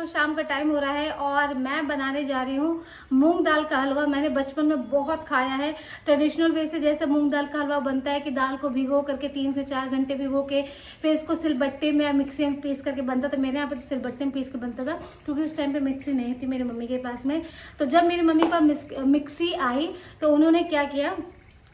को शाम का टाइम हो रहा है और मैं बनाने जा रही हूँ मूंग दाल का हलवा। मैंने बचपन में बहुत खाया है ट्रेडिशनल वे से, जैसे मूंग दाल का हलवा बनता है कि दाल को भिगो करके 3 से 4 घंटे भिगो के फिर इसको सिलबट्टे में या मिक्सी में पीस करके बनता था। मेरे यहाँ पर सिलबट्टे में पीस के बनता था क्योंकि उस टाइम पे मिक्सी नहीं थी मेरी मम्मी के पास में। तो जब मेरी मम्मी का मिक्सी आई तो उन्होंने क्या किया,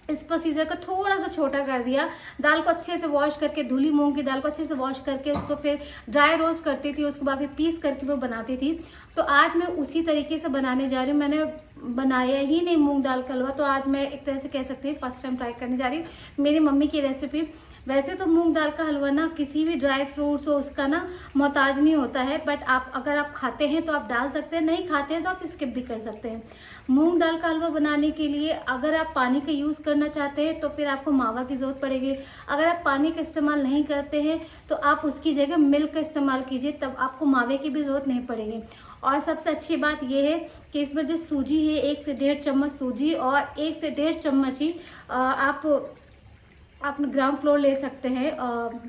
इस प्रोसीजर को थोड़ा सा छोटा कर दिया। दाल को अच्छे से वॉश करके, धुली मूंग की दाल को अच्छे से वॉश करके उसको फिर ड्राई रोस्ट करती थी, उसके बाद फिर पीस करके वो बनाती थी। तो आज मैं उसी तरीके से बनाने जा रही हूँ। मैंने बनाया ही नहीं मूंग दाल का हलवा, तो आज मैं एक तरह से कह सकती हूँ फर्स्ट टाइम ट्राई करने जा रही हूँ मेरी मम्मी की रेसिपी। वैसे तो मूंग दाल का हलवा ना किसी भी ड्राई फ्रूट्स हो उसका ना मोहताज नहीं होता है, बट आप अगर आप खाते हैं तो आप डाल सकते हैं, नहीं खाते हैं तो आप स्किप भी कर सकते हैं। मूंग दाल का हलवा बनाने के लिए अगर आप पानी का यूज़ करना चाहते हैं तो फिर आपको मावा की ज़रूरत पड़ेगी। अगर आप पानी का इस्तेमाल नहीं करते हैं तो आप उसकी जगह मिल्क का इस्तेमाल कीजिए, तब आपको मावे की भी ज़रूरत नहीं पड़ेगी। और सबसे अच्छी बात यह है कि इसमें जो सूजी है 1 से 1.5 चम्मच सूजी और 1 से 1.5 चम्मच ही आप ग्राम फ्लोर ले सकते हैं,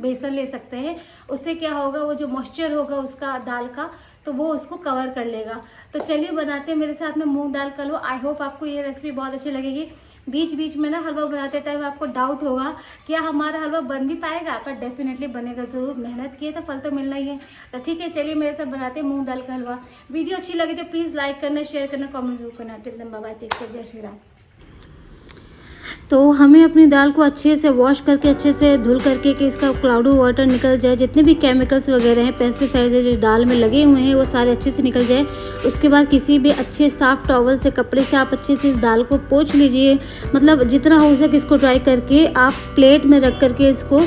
बेसन ले सकते हैं। उससे क्या होगा, वो जो मॉइस्चर होगा उसका दाल का तो वो उसको कवर कर लेगा। तो चलिए बनाते हैं मेरे साथ में मूंग दाल का हलवा। आई होप आपको ये रेसिपी बहुत अच्छी लगेगी। बीच बीच में ना हलवा बनाते टाइम आपको डाउट होगा क्या हमारा हलवा बन भी पाएगा, पर डेफिनेटली बनेगा ज़रूर। मेहनत किए तो फल तो मिलना ही है। तो ठीक है, चलिए मेरे साथ बनाते हैं मूंग दाल का हलवा। वीडियो अच्छी लगी तो प्लीज़ लाइक करना, शेयर करना, कमेंट जरूर करना। Till then bye bye, take care, जय श्री राम। तो हमें अपनी दाल को अच्छे से वॉश करके, अच्छे से धुल करके कि इसका क्लाउडी वाटर निकल जाए, जितने भी केमिकल्स वगैरह हैं, पेस्टिसाइड्स है जो दाल में लगे हुए हैं वो सारे अच्छे से निकल जाए। उसके बाद किसी भी अच्छे साफ टॉवल से, कपड़े से आप अच्छे से इस दाल को पोंछ लीजिए। मतलब जितना हो सके इसको ड्राई करके आप प्लेट में रख करके इसको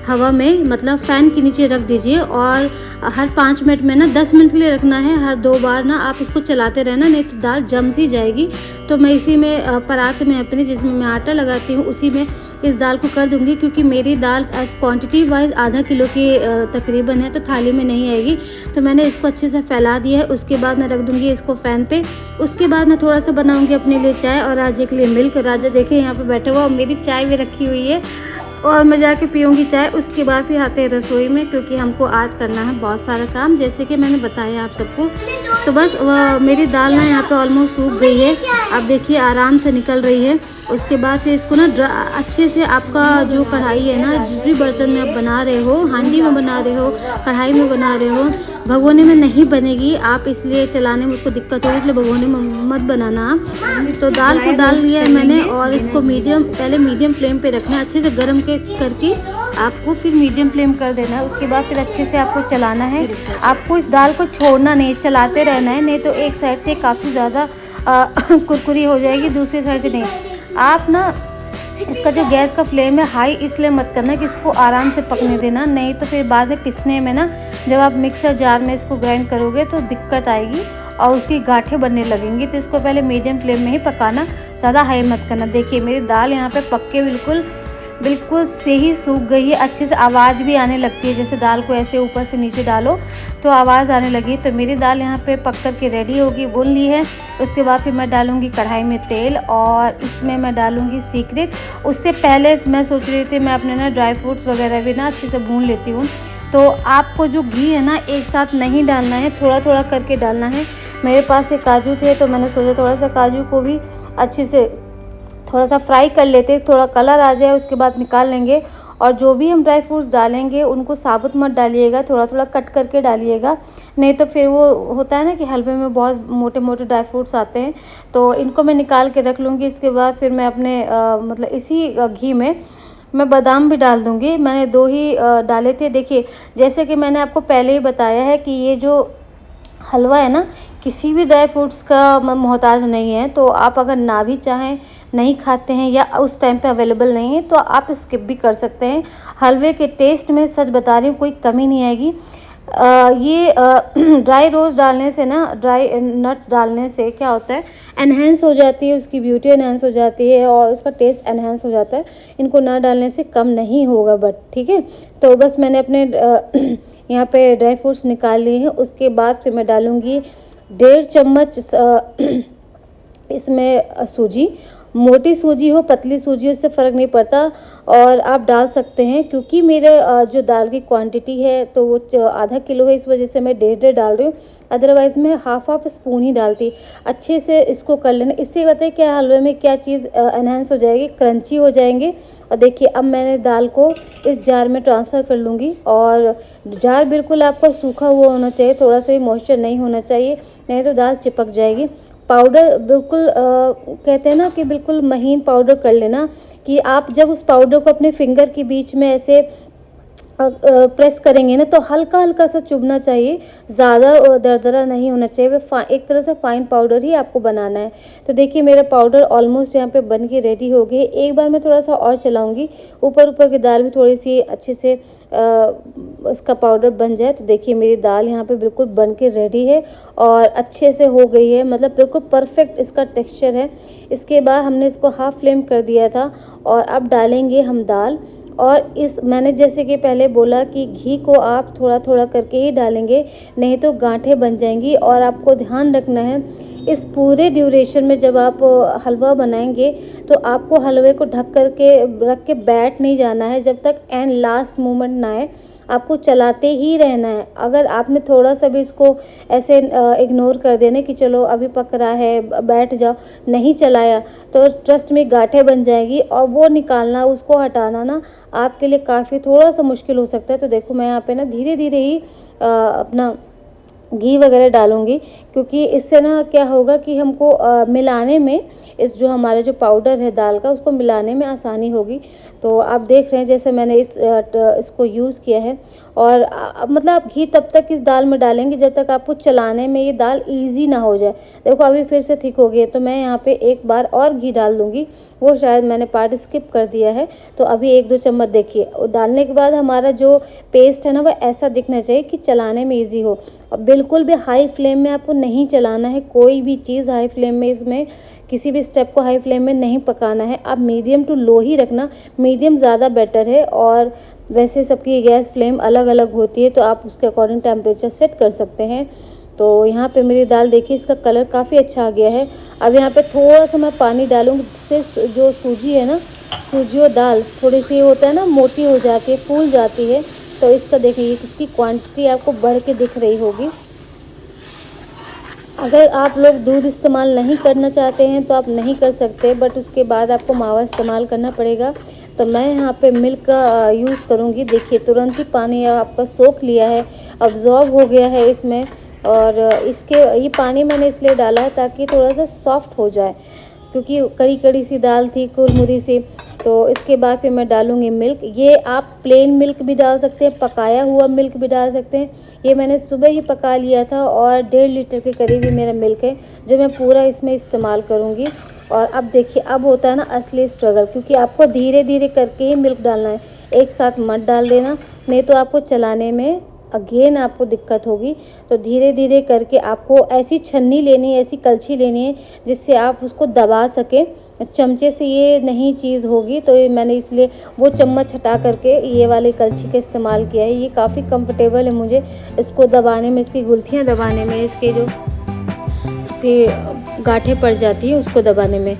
हवा में, मतलब फ़ैन के नीचे रख दीजिए। और हर 5 मिनट में ना 10 मिनट के लिए रखना है। हर 2 बार ना आप इसको चलाते रहना, नहीं तो दाल जम सी जाएगी। तो मैं इसी में परात में अपने, जिसमें मैं आटा लगाती हूँ, उसी में इस दाल को कर दूंगी, क्योंकि मेरी दाल एज क्वांटिटी वाइज आधा किलो की तकरीबन है, तो थाली में नहीं आएगी। तो मैंने इसको अच्छे से फैला दिया है। उसके बाद मैं रख दूंगी इसको फ़ैन पे। उसके बाद मैं थोड़ा सा बनाऊंगी अपने लिए चाय और राजे के लिए मिल्क। राजा देखे यहाँ पे बैठा हुआ और मेरी चाय भी रखी हुई है और मैं जाके पीऊँगी चाय। उसके बाद फिर आते हैं रसोई में, क्योंकि हमको आज करना है बहुत सारा काम, जैसे कि मैंने बताया आप सबको। तो बस मेरी दाल ना यहाँ पे ऑलमोस्ट सूख गई है। आप देखिए आराम से निकल रही है। उसके बाद फिर इसको ना अच्छे से, आपका जो कढ़ाई है ना, जिस भी बर्तन में आप बना रहे हो, हांडी में बना रहे हो, कढ़ाई में बना रहे हो, भगोने में नहीं बनेगी आप, इसलिए चलाने में उसको दिक्कत होगी, इसलिए भगोने में मत बनाना आप। तो दाल को डाल दिया है मैंने और इसको पहले मीडियम फ्लेम पे रखना है। अच्छे से गर्म करके आपको फिर मीडियम फ्लेम कर देना है। उसके बाद फिर अच्छे से आपको चलाना है। आपको इस दाल को छोड़ना नहीं, चलाते रहना है, नहीं तो एक साइड से काफ़ी ज़्यादा कुरकुरी हो जाएगी, दूसरी साइड से नहीं। आप ना इसका जो गैस का फ्लेम है हाई इसलिए मत करना कि इसको आराम से पकने देना, नहीं तो फिर बाद में पिसने में ना, जब आप मिक्सर जार में इसको ग्राइंड करोगे तो दिक्कत आएगी और उसकी गांठें बनने लगेंगी। तो इसको पहले मीडियम फ्लेम में ही पकाना, ज़्यादा हाई मत करना। देखिए मेरी दाल यहाँ पे पक के बिल्कुल से ही सूख गई है। अच्छे से आवाज़ भी आने लगती है, जैसे दाल को ऐसे ऊपर से नीचे डालो तो आवाज़ आने लगी। तो मेरी दाल यहाँ पे पक कर के रेडी होगी, भून ली है। उसके बाद फिर मैं डालूँगी कढ़ाई में तेल और इसमें मैं डालूँगी सीक्रेट। उससे पहले मैं सोच रही थी मैं अपने ना ड्राई फ्रूट्स वगैरह भी ना अच्छे से भून लेती हूँ। तो आपको जो घी है ना एक साथ नहीं डालना है, थोड़ा थोड़ा करके डालना है। मेरे पास ये काजू थे तो मैंने सोचा थोड़ा सा काजू को भी अच्छे से थोड़ा सा फ्राई कर लेते, थोड़ा कलर आ जाए उसके बाद निकाल लेंगे। और जो भी हम ड्राई फ्रूट्स डालेंगे उनको साबुत मत डालिएगा, थोड़ा थोड़ा कट करके डालिएगा, नहीं तो फिर वो होता है ना कि हलवे में बहुत मोटे मोटे ड्राई फ्रूट्स आते हैं। तो इनको मैं निकाल के रख लूँगी। इसके बाद फिर मैं अपने मतलब इसी घी में मैं बादाम भी डाल दूँगी। मैंने 2 ही डाले थे। देखिए जैसे कि मैंने आपको पहले ही बताया है कि ये जो हलवा है ना किसी भी ड्राई फ्रूट्स का मोहताज नहीं है। तो आप अगर ना भी चाहें, नहीं खाते हैं या उस टाइम पे अवेलेबल नहीं है, तो आप स्किप भी कर सकते हैं। हलवे के टेस्ट में सच बता रही हूँ कोई कमी नहीं आएगी। ये ड्राई रोज़ डालने से ना, ड्राई नट्स डालने से क्या होता है, एनहेंस हो जाती है, उसकी ब्यूटी एनहेंस हो जाती है और उसका टेस्ट एनहेंस हो जाता है। इनको ना डालने से कम नहीं होगा, बट ठीक है। तो बस मैंने अपने यहाँ पे ड्राई फ्रूट्स निकाल लिए हैं। उसके बाद से मैं डालूँगी 1.5 चम्मच इसमें सूजी। मोटी सूजी हो पतली सूजी हो उससे फ़र्क नहीं पड़ता, और आप डाल सकते हैं। क्योंकि मेरे जो दाल की क्वांटिटी है तो वो आधा किलो है, इस वजह से मैं 1.5 डाल रही हूँ, अदरवाइज़ मैं हाफ स्पून ही डालती। अच्छे से इसको कर लेना। इससे बताइए क्या हलवे में क्या चीज़ एनहेंस हो जाएगी, क्रंची हो जाएंगे। और देखिए अब मैंने दाल को इस जार में ट्रांसफ़र कर लूँगी, और जार बिल्कुल आपका सूखा हुआ होना चाहिए, थोड़ा सा भी मॉइस्चर नहीं होना चाहिए, नहीं तो दाल चिपक जाएगी। पाउडर बिल्कुल कहते हैं ना कि बिल्कुल महीन पाउडर कर लेना, कि आप जब उस पाउडर को अपने फिंगर के बीच में ऐसे प्रेस करेंगे ना तो हल्का हल्का सा चुभना चाहिए, ज़्यादा दरदरा नहीं होना चाहिए। एक तरह से फाइन पाउडर ही आपको बनाना है। तो देखिए मेरा पाउडर ऑलमोस्ट यहाँ पे बन के रेडी हो गई। एक बार मैं थोड़ा सा और चलाऊंगी, ऊपर की दाल भी थोड़ी सी अच्छे से इसका पाउडर बन जाए। तो देखिए मेरी दाल यहाँ पे बिल्कुल बन के रेडी है और अच्छे से हो गई है, मतलब बिल्कुल परफेक्ट इसका टेक्स्चर है। इसके बाद हमने इसको हाफ फ्लेम कर दिया था, और अब डालेंगे हम दाल। और इस मैंने जैसे कि पहले बोला कि घी को आप थोड़ा थोड़ा करके ही डालेंगे, नहीं तो गांठें बन जाएंगी। और आपको ध्यान रखना है इस पूरे ड्यूरेशन में जब आप हलवा बनाएंगे तो आपको हलवे को ढक करके रख के बैठ नहीं जाना है जब तक एंड लास्ट मोमेंट ना आए, आपको चलाते ही रहना है। अगर आपने थोड़ा सा भी इसको ऐसे इग्नोर कर देना कि चलो अभी पक रहा है बैठ जाओ, नहीं चलाया तो ट्रस्ट में गांठें बन जाएगी, और वो निकालना उसको हटाना ना आपके लिए काफ़ी थोड़ा सा मुश्किल हो सकता है। तो देखो मैं यहाँ पे ना धीरे धीरे ही अपना घी वगैरह डालूंगी, क्योंकि इससे ना क्या होगा कि हमको मिलाने में इस जो हमारा जो पाउडर है दाल का उसको मिलाने में आसानी होगी। तो आप देख रहे हैं जैसे मैंने इसको यूज़ किया है। और मतलब आप घी तब तक इस दाल में डालेंगे जब तक आपको चलाने में ये दाल इजी ना हो जाए। देखो अभी फिर से थिक हो गई है, तो मैं यहाँ पे एक बार और घी डाल दूँगी, वो शायद मैंने पार्ट स्किप कर दिया है। तो अभी 1-2 चम्मच देखिए डालने के बाद हमारा जो पेस्ट है ना वह ऐसा दिखना चाहिए कि चलाने में ईजी हो। अब बिल्कुल भी हाई फ्लेम में आपको नहीं चलाना है, कोई भी चीज़ हाई फ्लेम में, इसमें किसी भी स्टेप को हाई फ्लेम में नहीं पकाना है। आप मीडियम टू लो ही रखना, मीडियम ज़्यादा बेटर है। और वैसे सबकी गैस फ्लेम अलग अलग होती है, तो आप उसके अकॉर्डिंग टेम्परेचर सेट कर सकते हैं। तो यहाँ पे मेरी दाल देखिए इसका कलर काफ़ी अच्छा आ गया है। अब यहाँ पे थोड़ा सा मैं पानी डालूँगी, जिससे जो सूजी है ना, सूजी और दाल थोड़ी सी होता है ना मोटी हो जाती है, फूल जाती है। तो इसका देखिए इसकी क्वांटिटी आपको बढ़ के दिख रही होगी। अगर आप लोग दूध इस्तेमाल नहीं करना चाहते हैं तो आप नहीं कर सकते, बट उसके बाद आपको मावा इस्तेमाल करना पड़ेगा। तो मैं यहाँ पे मिल्क का यूज़ करूँगी। देखिए तुरंत ही पानी आपका सोख लिया है, अब्जॉर्ब हो गया है इसमें। और ये पानी मैंने इसलिए डाला है ताकि थोड़ा सा सॉफ्ट हो जाए, क्योंकि कड़ी कड़ी सी दाल थी, कुरमुरी सी। तो इसके बाद फिर मैं डालूँगी मिल्क। ये आप प्लेन मिल्क भी डाल सकते हैं, पकाया हुआ मिल्क भी डाल सकते हैं। ये मैंने सुबह ही पका लिया था और 1.5 लीटर के करीब ही मेरा मिल्क है जो मैं पूरा इसमें इस्तेमाल करूँगी। और अब देखिए अब होता है ना असली स्ट्रगल, क्योंकि आपको धीरे धीरे करके ही मिल्क डालना है, एक साथ मत डाल देना, नहीं तो आपको चलाने में अगेन आपको दिक्कत होगी। तो धीरे धीरे करके आपको ऐसी छन्नी लेनी है, ऐसी कलछी लेनी है जिससे आप उसको दबा सकें। चमचे से ये नहीं चीज़ होगी, तो ये मैंने इसलिए वो चम्मच हटा करके ये वाली कलछी का इस्तेमाल किया है। ये काफ़ी कंफर्टेबल है मुझे इसको दबाने में, इसकी गुल्थियाँ दबाने में, इसके जो गांठें पड़ जाती है उसको दबाने में।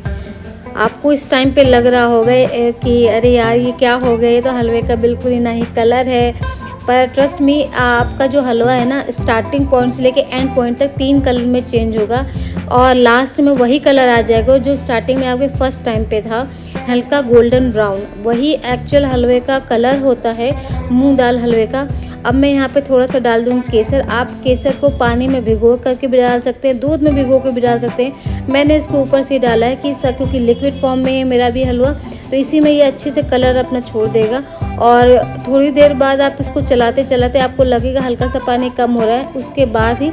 आपको इस टाइम पे लग रहा होगा कि अरे यार ये क्या हो गया, ये तो हलवे का बिल्कुल ही नहीं कलर है। पर ट्रस्ट मी, आपका जो हलवा है ना स्टार्टिंग पॉइंट से लेके एंड पॉइंट तक 3 कलर में चेंज होगा, और लास्ट में वही कलर आ जाएगा जो स्टार्टिंग में आपके फर्स्ट टाइम पे था, हल्का गोल्डन ब्राउन। वही एक्चुअल हलवे का कलर होता है, मूंग दाल हलवे का। अब मैं यहाँ पे थोड़ा सा डाल दूँगी केसर। आप केसर को पानी में भिगो करके भी डाल सकते हैं, दूध में भिगो के भी डाल सकते हैं। मैंने इसको ऊपर से डाला है कि क्योंकि लिक्विड फॉर्म में है मेरा भी हलवा, तो इसी में ये अच्छे से कलर अपना छोड़ देगा। और थोड़ी देर बाद आप इसको चलाते चलाते आपको लगेगा हल्का सा पानी कम हो रहा है, उसके बाद ही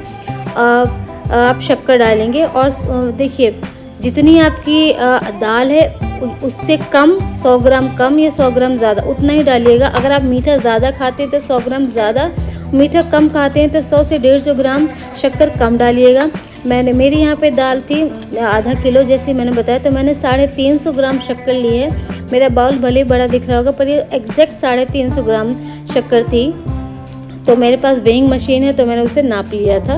आप शक्कर डालेंगे। और देखिए जितनी आपकी दाल है उससे कम 100 ग्राम कम या 100 ग्राम ज़्यादा उतना ही डालिएगा। अगर आप मीठा ज़्यादा खाते हैं तो 100 ग्राम ज़्यादा, मीठा कम खाते हैं तो 100 से 150 ग्राम शक्कर कम डालिएगा। मेरी यहाँ पे दाल थी आधा किलो, जैसे मैंने बताया, तो मैंने 350 ग्राम शक्कर ली है। मेरा बाउल भले बड़ा दिख रहा होगा पर ये एग्जैक्ट 350 ग्राम शक्कर थी। तो मेरे पास वेइंग मशीन है तो मैंने उसे नाप लिया था।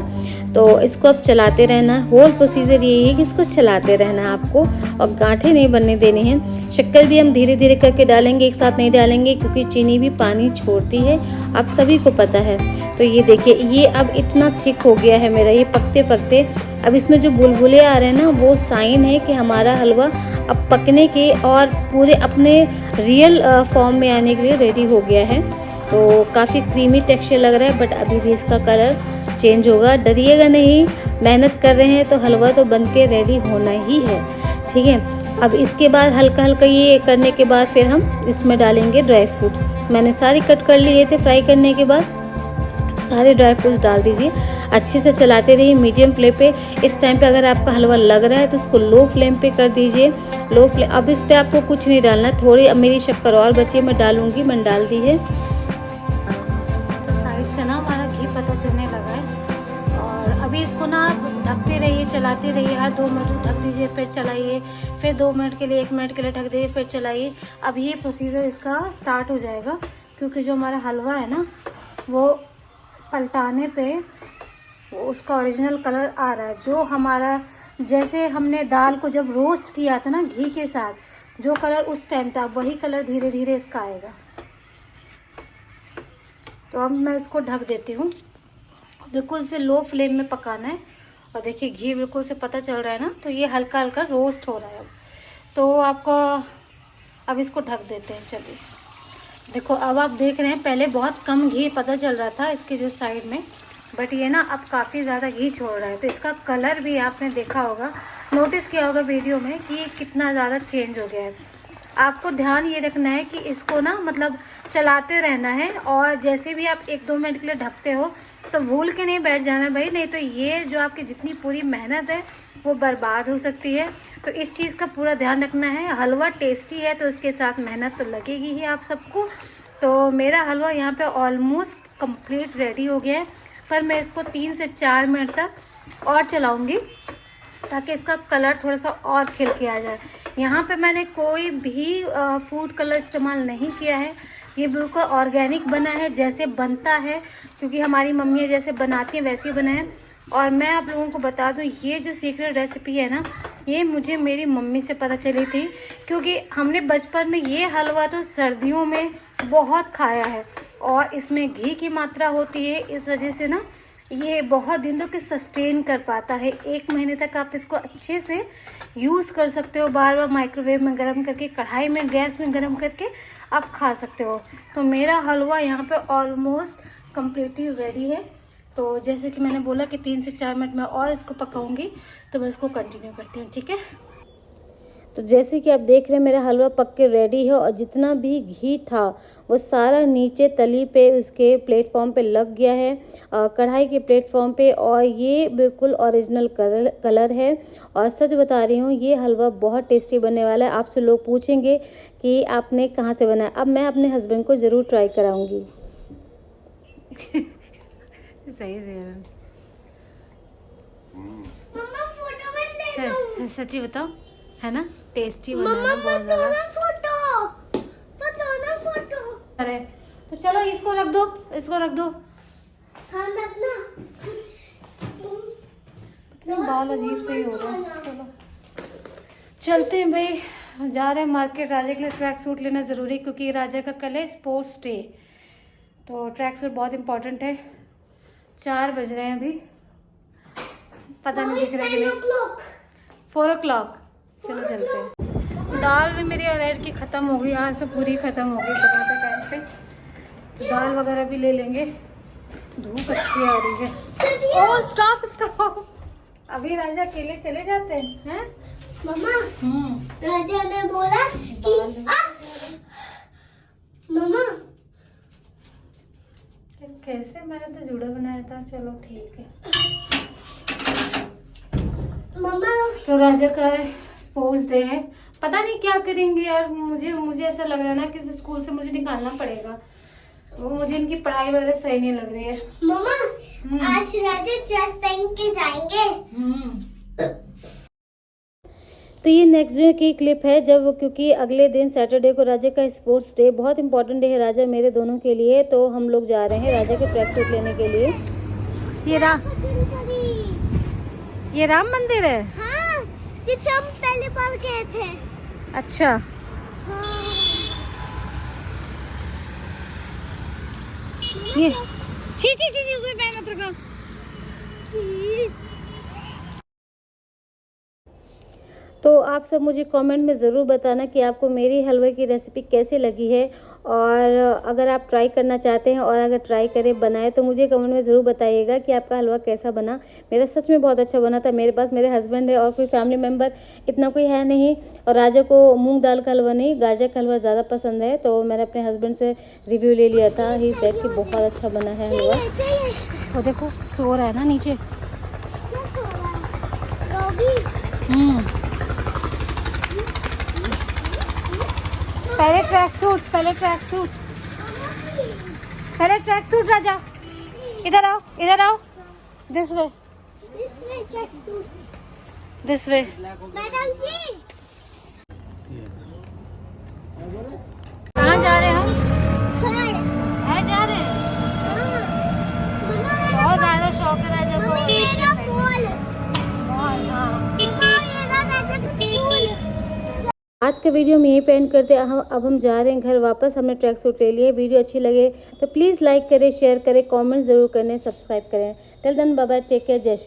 तो इसको अब चलाते रहना। होल प्रोसीजर यही है कि इसको चलाते रहना आपको, और गांठें नहीं बनने देनी है। शक्कर भी हम धीरे धीरे करके डालेंगे, एक साथ नहीं डालेंगे, क्योंकि चीनी भी पानी छोड़ती है, आप सभी को पता है। तो ये देखिए, ये अब इतना थिक हो गया है मेरा, ये पकते पकते अब इसमें जो बुलबुले आ रहे हैं ना, वो साइन है कि हमारा हलवा अब पकने के और पूरे अपने रियल फॉर्म में आने के लिए रेडी हो गया है। तो काफ़ी क्रीमी टेक्सचर लग रहा है, बट अभी भी इसका कलर चेंज होगा। डरिएगा नहीं, मेहनत कर रहे हैं तो हलवा तो बन के रेडी होना ही है, ठीक है। अब इसके बाद हल्का हल्का ये करने के बाद फिर हम इसमें डालेंगे ड्राई फ्रूट्स। मैंने सारे कट कर लिए थे फ्राई करने के बाद, सारे ड्राई फ्रूट्स डाल दीजिए। अच्छे से चलाते रहिए मीडियम फ्लेम पे। इस टाइम पे अगर आपका हलवा लग रहा है तो उसको लो फ्लेम पे कर दीजिए, लो फ्लेम। अब इस पे आपको कुछ नहीं डालना, थोड़ी अब मेरी शक्कर और बची है, मैं डालूंगी, मैंने डाल दी है। तो साइड से ना हमारा घी पता चलने लगा है, और अभी इसको ना ढकते रहिए, चलाते रहिए। हर 2 मिनट ढक दीजिए, फिर चलाइए, फिर 2 मिनट के लिए 1 मिनट के लिए ढक दीजिए, फिर चलाइए। अब ये प्रोसीजर इसका स्टार्ट हो जाएगा, क्योंकि जो हमारा हलवा है ना, वो पलटाने पे वो उसका ओरिजिनल कलर आ रहा है। जो हमारा, जैसे हमने दाल को जब रोस्ट किया था ना घी के साथ, जो कलर उस टाइम था, वही कलर धीरे धीरे इसका आएगा। तो अब मैं इसको ढक देती हूँ। बिल्कुल से लो फ्लेम में पकाना है, और देखिए घी बिल्कुल से पता चल रहा है ना, तो ये हल्का हल्का रोस्ट हो रहा है। अब तो आपको अब इसको ढक देते हैं। चलिए देखो, अब आप देख रहे हैं, पहले बहुत कम घी पता चल रहा था इसके जो साइड में, बट ये ना अब काफ़ी ज़्यादा घी छोड़ रहा है। तो इसका कलर भी आपने देखा होगा, नोटिस किया होगा वीडियो में कि ये कितना ज़्यादा चेंज हो गया है। आपको ध्यान ये रखना है कि इसको ना मतलब चलाते रहना है, और जैसे भी आप 1-2 मिनट के लिए ढकते हो तो भूल के नहीं बैठ जाना भाई, नहीं तो ये जो आपकी जितनी पूरी मेहनत है वो बर्बाद हो सकती है। तो इस चीज़ का पूरा ध्यान रखना है। हलवा टेस्टी है तो उसके साथ मेहनत तो लगेगी ही आप सबको। तो मेरा हलवा यहाँ पे ऑलमोस्ट कंप्लीट रेडी हो गया है, पर मैं इसको 3 से 4 मिनट तक और चलाऊँगी, ताकि इसका कलर थोड़ा सा और खिल के आ जाए। यहाँ पे मैंने कोई भी फूड कलर इस्तेमाल नहीं किया है, ये बिल्कुल ऑर्गेनिक बना है, जैसे बनता है, क्योंकि हमारी मम्मी जैसे बनाती हैं वैसे ही बना है। और मैं आप लोगों को बता दूं, ये जो सीक्रेट रेसिपी है ना, ये मुझे मेरी मम्मी से पता चली थी, क्योंकि हमने बचपन में ये हलवा तो सर्दियों में बहुत खाया है, और इसमें घी की मात्रा होती है, इस वजह से ना ये बहुत दिन तक सस्टेन कर पाता है। 1 महीने तक आप इसको अच्छे से यूज़ कर सकते हो, बार बार माइक्रोवेव में गर्म करके, कढ़ाई में, गैस में गर्म करके आप खा सकते हो। तो मेरा हलवा यहाँ पे ऑलमोस्ट कम्प्लीटली रेडी है। तो जैसे कि मैंने बोला कि 3 से 4 मिनट में और इसको पकाऊंगी, तो मैं इसको कंटिन्यू करती हूँ, ठीक है। तो जैसे कि आप देख रहे हैं, मेरा हलवा पक के रेडी है, और जितना भी घी था वो सारा नीचे तली पे उसके प्लेटफॉर्म पे लग गया है, कढ़ाई के प्लेटफॉर्म पे, और ये बिल्कुल ओरिजिनल कलर है। और सच बता रही हूँ, ये हलवा बहुत टेस्टी बनने वाला है। आपसे लोग पूछेंगे कि आपने कहाँ से बनाया। अब मैं अपने हस्बैंड को ज़रूर ट्राई कराऊँगी। सही से मम्मा फोटो मत ले लो। सच्ची बताओ, है ना टेस्टी बना मम्मा है बहुत मत लो ज़्यादा। ना फोटो, मत लो ना फोटो। अरे तो चलो इसको रख दो, इसको रख दो। हाँ रखना। बाल अजीब से ही हो रहे हैं। चलो चलते हैं भाई, जा रहे हैं मार्केट। राजा के लिए ट्रैक सूट लेना ज़रूरी, क्योंकि राजा का कल है स्पोर्ट्स डे, तो ट्रैक सूट बहुत इम्पोर्टेंट है। 4 बज रहे हैं अभी, पता नहीं दिख रहा है कि नहीं। 4 o'clock। चलो चलते हैं। दाल भी मेरी अरहर की ख़त्म हो गई, आज तो पूरी ख़त्म हो गई बनाते टाइम पे, तो दाल वगैरह भी ले लेंगे। धूप अच्छी आ रही है। ओह स्टॉप स्टॉप, अभी राजा अकेले चले जाते हैं। मम्मा राजा ने बोला कि मम्मा कैसे, मैंने तो जूड़ा बनाया था। चलो ठीक है। मम्मा तो राजा का स्पोर्ट्स डे है, पता नहीं क्या करेंगे यार। मुझे ऐसा लग रहा है ना कि स्कूल से मुझे निकालना पड़ेगा, वो मुझे इनकी पढ़ाई वगैरह सही नहीं लग रही है। मम्मा आज राजा ड्रेस पहन के जाएंगे। तो ये नेक्स्ट डे की क्लिप है, जब क्योंकि अगले दिन सैटरडे को राजा का स्पोर्ट्स डे, बहुत इंपॉर्टेंट डे है राजा मेरे दोनों के लिए। तो हम लोग जा रहे हैं राजा के ट्रैक सूट लेने के लिए। ये रहा ये राम मंदिर है? हाँ, जिसे हम पहली बार गए थे। अच्छा, हाँ। ये छी छी छी छी, उसमें पैर मत रखो। तो आप सब मुझे कमेंट में ज़रूर बताना कि आपको मेरी हलवे की रेसिपी कैसी लगी है, और अगर आप ट्राई करना चाहते हैं और अगर ट्राई करें बनाए तो मुझे कमेंट में ज़रूर बताइएगा कि आपका हलवा कैसा बना। मेरा सच में बहुत अच्छा बना था। मेरे पास मेरे हस्बैंड है और कोई फैमिली मेम्बर इतना कोई है नहीं, और राजा को मूंग दाल का हलवा नहीं, गाजर का हलवा ज़्यादा पसंद है, तो मैंने अपने हस्बैंड से रिव्यू ले लिया था। ही सेड कि बहुत अच्छा बना है हलवा। वो देखो सो रहा है ना नीचे। पहले ट्रैक सूट, पहले ट्रैक सूट, पहले ट्रैक सूट। राजा इधर आओ, इधर आओ। This way, this way. Madam ji, कहाँ जा रहे हैं हम? घर। घर जा रहे हैं। मम्मा बहुत ज़्यादा शौक है राजा को। मेरा बॉल। बहुत, हाँ। मम्मा मेरा राजा का फूल। आज के वीडियो में यहीं पे एंड करते हैं। अब हम जा रहे हैं घर वापस। हमने ट्रैक सूट ले लिए। वीडियो अच्छी लगे तो प्लीज़ लाइक करें, शेयर करें, कमेंट ज़रूर करें, सब्सक्राइब करें। Till then bye bye, take care, जय श्री।